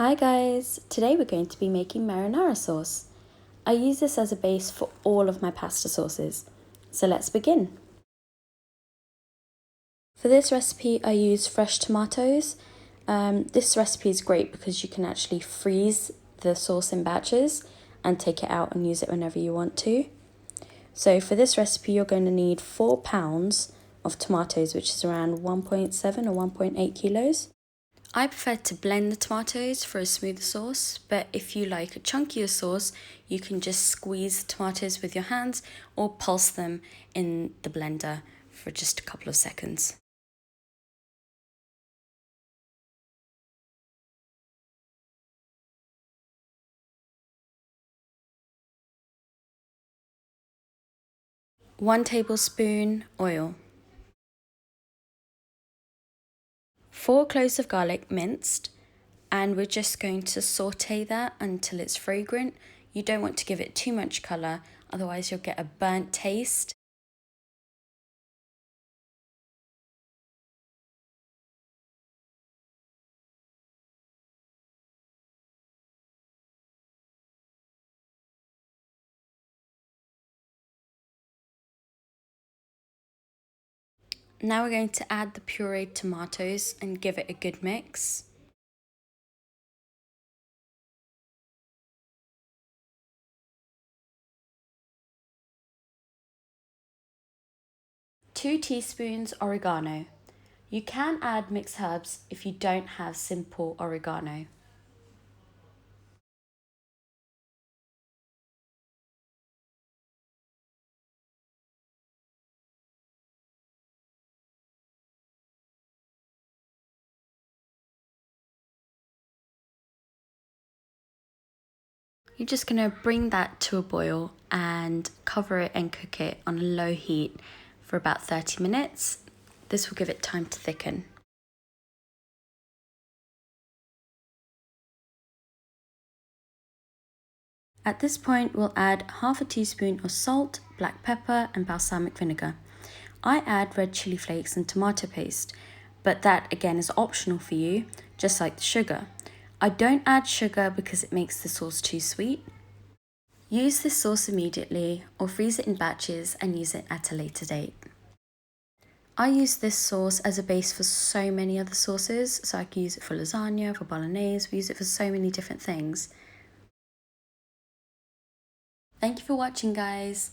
Hi guys, today we're going to be making marinara sauce. I use this as a base for all of my pasta sauces, so let's begin. For this recipe I use fresh tomatoes. This recipe is great because you can actually freeze the sauce in batches and take it out and use it whenever you want to. So for this recipe you're going to need 4 pounds of tomatoes, which is around 1.7 or 1.8 kilos. I prefer to blend the tomatoes for a smoother sauce, but if you like a chunkier sauce, you can just squeeze the tomatoes with your hands or pulse them in the blender for just a couple of seconds. One tablespoon oil. 4 cloves of garlic minced, and we're just going to saute that until it's fragrant. You don't want to give it too much colour, otherwise you'll get a burnt taste. Now we're going to add the pureed tomatoes and give it a good mix. Two teaspoons oregano. You can add mixed herbs if you don't have simple oregano. You're just going to bring that to a boil and cover it and cook it on a low heat for about 30 minutes. This will give it time to thicken. At this point, we'll add half a teaspoon of salt, black pepper, and balsamic vinegar. I add red chili flakes and tomato paste, but that again is optional for you, just like the sugar. I don't add sugar because it makes the sauce too sweet. Use this sauce immediately or freeze it in batches and use it at a later date. I use this sauce as a base for so many other sauces, so I can use it for lasagna, for bolognese, we use it for so many different things. Thank you for watching, guys.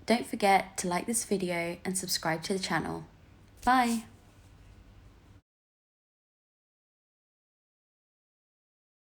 Don't forget to like this video and subscribe to the channel. Bye!